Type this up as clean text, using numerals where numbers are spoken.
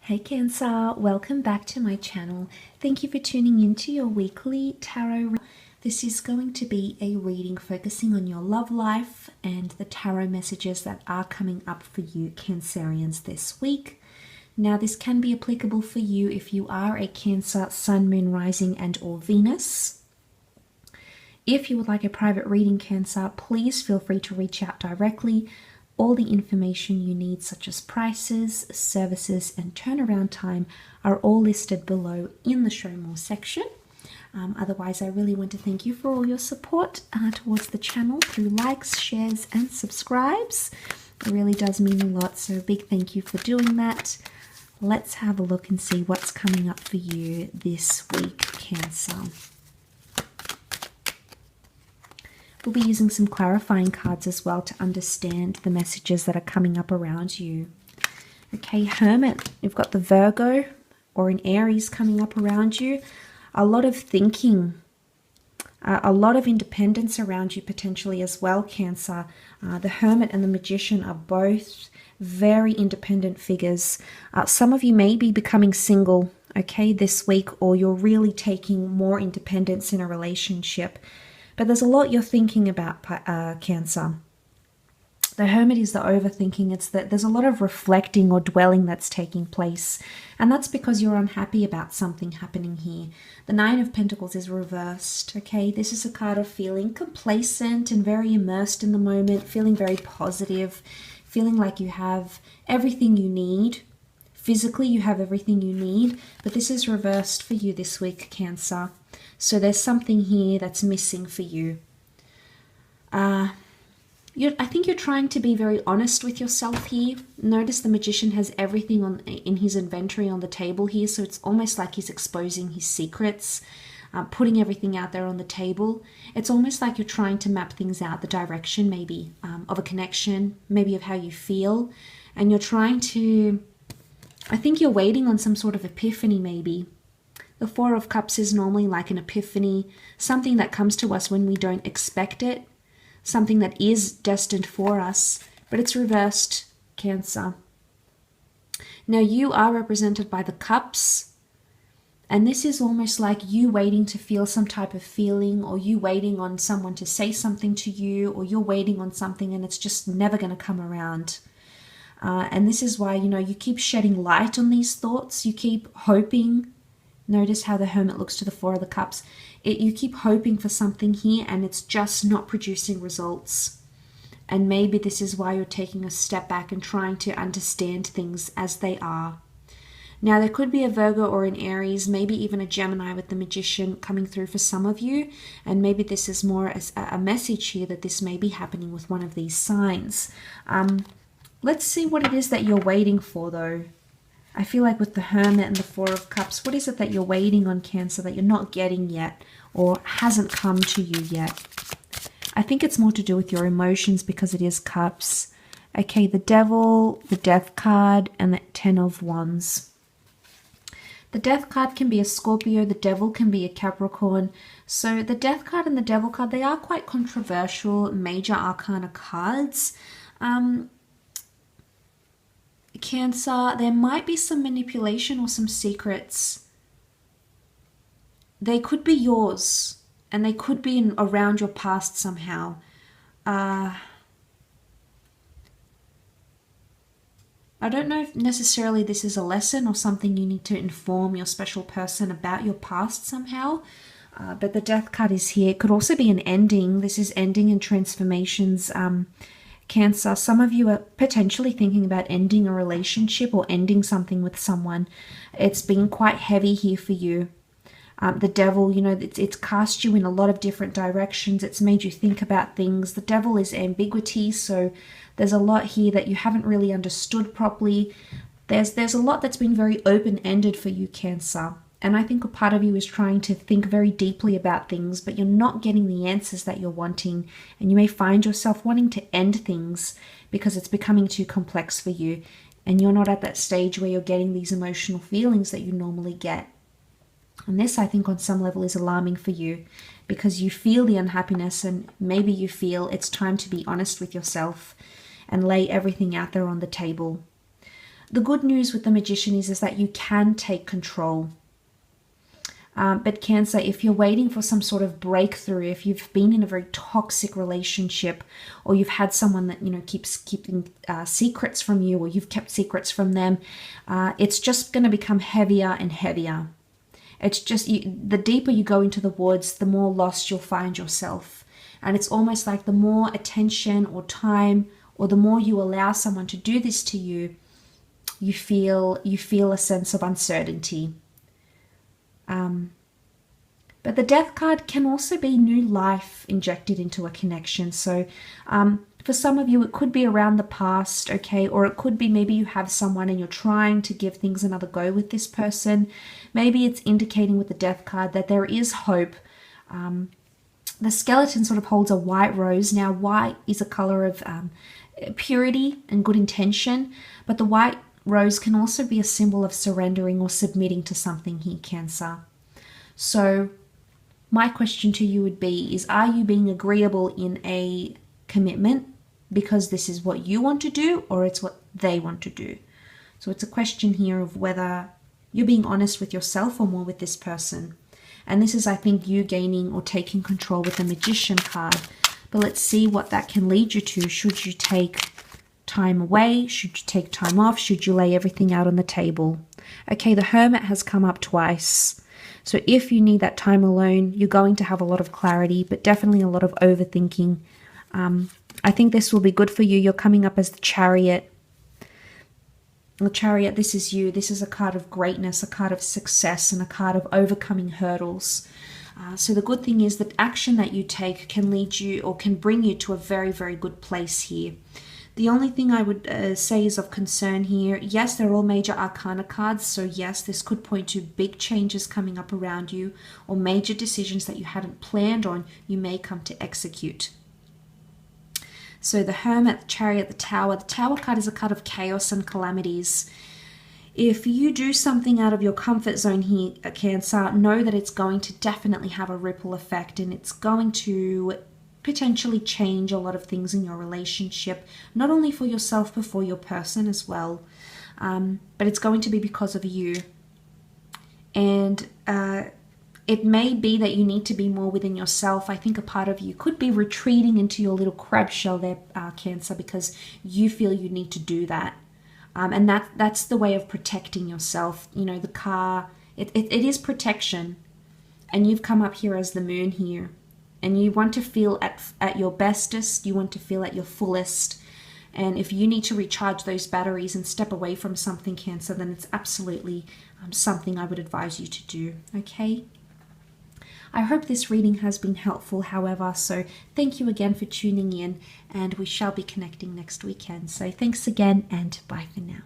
Hey Cancer, welcome back to my channel. Thank you for tuning into your weekly tarot. This is going to be a reading focusing on your love life and the tarot messages that are coming up for you Cancerians this week. Now this can be applicable for you if you are a Cancer, Sun, Moon, Rising and or Venus. If you would like a private reading, Cancer, please feel free to reach out directly. All the information you need, such as prices, services, and turnaround time, are all listed below in the Show More section. Otherwise, I really want to thank you for all your support towards the channel through likes, shares, and subscribes. It really does mean a lot, so a big thank you for doing that. Let's have a look and see what's coming up for you this week, Cancer. We'll be using some clarifying cards as well to understand the messages that are coming up around you. Okay, Hermit, you've got the Virgo or an Aries coming up around you. A lot of thinking, a lot of independence around you potentially as well, Cancer. The Hermit and the Magician are both very independent figures. Some of you may be becoming single, okay, this week, or you're really taking more independence in a relationship. But there's a lot you're thinking about, Cancer. The Hermit is the overthinking. It's that there's a lot of reflecting or dwelling that's taking place. And that's because you're unhappy about something happening here. The Nine of Pentacles is reversed, okay? This is a card of feeling complacent and very immersed in the moment, feeling very positive, feeling like you have everything you need. Physically, you have everything you need. But this is reversed for you this week, Cancer. So there's something here that's missing for you. I think you're trying to be very honest with yourself here. Notice the Magician has everything in his inventory on the table here. So it's almost like he's exposing his secrets, putting everything out there on the table. It's almost like you're trying to map things out, the direction maybe of a connection, maybe of how you feel. And you're trying to, I think you're waiting on some sort of epiphany maybe. The Four of Cups is normally like an epiphany, something that comes to us when we don't expect it, something that is destined for us, but it's reversed, Cancer. Now you are represented by the Cups, and this is almost like you waiting to feel some type of feeling, or you waiting on someone to say something to you, or you're waiting on something and it's just never going to come around. And this is why, you keep shedding light on these thoughts. You keep hoping. Notice how the Hermit looks to the Four of the Cups. You keep hoping for something here and it's just not producing results. And maybe this is why you're taking a step back and trying to understand things as they are. Now, there could be a Virgo or an Aries, maybe even a Gemini with the Magician coming through for some of you. And maybe this is more a message here that this may be happening with one of these signs. Let's see what it is that you're waiting for, though. I feel like with the Hermit and the Four of Cups, what is it that you're waiting on, Cancer, that you're not getting yet or hasn't come to you yet? I think it's more to do with your emotions because it is Cups. Okay, the Devil, the Death card, and the Ten of Wands. The Death card can be a Scorpio, the Devil can be a Capricorn. So the Death card and the Devil card, they are quite controversial major arcana cards. Cancer, there might be some manipulation or some secrets. They could be yours and they could be around your past somehow. I don't know if necessarily this is a lesson or something you need to inform your special person about your past somehow. But the Death card is here. It could also be an ending. This is ending and transformations. Cancer, some of you are potentially thinking about ending a relationship or ending something with someone. It's been quite heavy here for you. The Devil, it's cast you in a lot of different directions. It's made you think about things. The Devil is ambiguity, so there's a lot here that you haven't really understood properly. There's a lot that's been very open-ended for you, Cancer. And I think a part of you is trying to think very deeply about things, but you're not getting the answers that you're wanting. And you may find yourself wanting to end things because it's becoming too complex for you. And you're not at that stage where you're getting these emotional feelings that you normally get. And this, I think, on some level is alarming for you because you feel the unhappiness and maybe you feel it's time to be honest with yourself and lay everything out there on the table. the good news with the Magician is that you can take control. But Cancer, if you're waiting for some sort of breakthrough, if you've been in a very toxic relationship, or you've had someone that, keeps keeping secrets from you, or you've kept secrets from them, it's just going to become heavier and heavier. It's just, the deeper you go into the woods, the more lost you'll find yourself. And it's almost like the more attention or time, or the more you allow someone to do this to you, you feel a sense of uncertainty. But the Death card can also be new life injected into a connection. So for some of you, it could be around the past, okay? Or it could be maybe you have someone and you're trying to give things another go with this person. Maybe it's indicating with the Death card that there is hope. The skeleton sort of holds a white rose. Now, white is a color of purity and good intention, but the white rose can also be a symbol of surrendering or submitting to something here, Cancer. So my question to you would be are you being agreeable in a commitment because this is what you want to do, or it's what they want to do? So it's a question here of whether you're being honest with yourself or more with this person. And this is, I think, you gaining or taking control with the Magician card. But let's see what that can lead you to. Should you take time away? Should you take time off? Should you lay everything out on the table? Okay, the Hermit has come up twice. So if you need that time alone, you're going to have a lot of clarity, but definitely a lot of overthinking. I think this will be good for you. You're coming up as the Chariot. The Chariot, this is you. This is a card of greatness, a card of success, and a card of overcoming hurdles. So the good thing is that action that you take can lead you or can bring you to a very, very good place here. The only thing I would say is of concern here, yes, they're all major arcana cards, so yes, this could point to big changes coming up around you, or major decisions that you hadn't planned on, you may come to execute. So the Hermit, the Chariot, the Tower card is a card of chaos and calamities. If you do something out of your comfort zone here, Cancer, know that it's going to definitely have a ripple effect, and it's going to potentially change a lot of things in your relationship, not only for yourself but for your person as well. But it's going to be because of you. And it may be that you need to be more within yourself. I think a part of you could be retreating into your little crab shell there, Cancer, because you feel you need to do that. And that's the way of protecting yourself. The car, it is protection. And you've come up here as the Moon here. And you want to feel at your bestest, you want to feel at your fullest. And if you need to recharge those batteries and step away from something, Cancer, then it's absolutely something I would advise you to do, okay? I hope this reading has been helpful, however, so thank you again for tuning in, and we shall be connecting next weekend. So thanks again, and bye for now.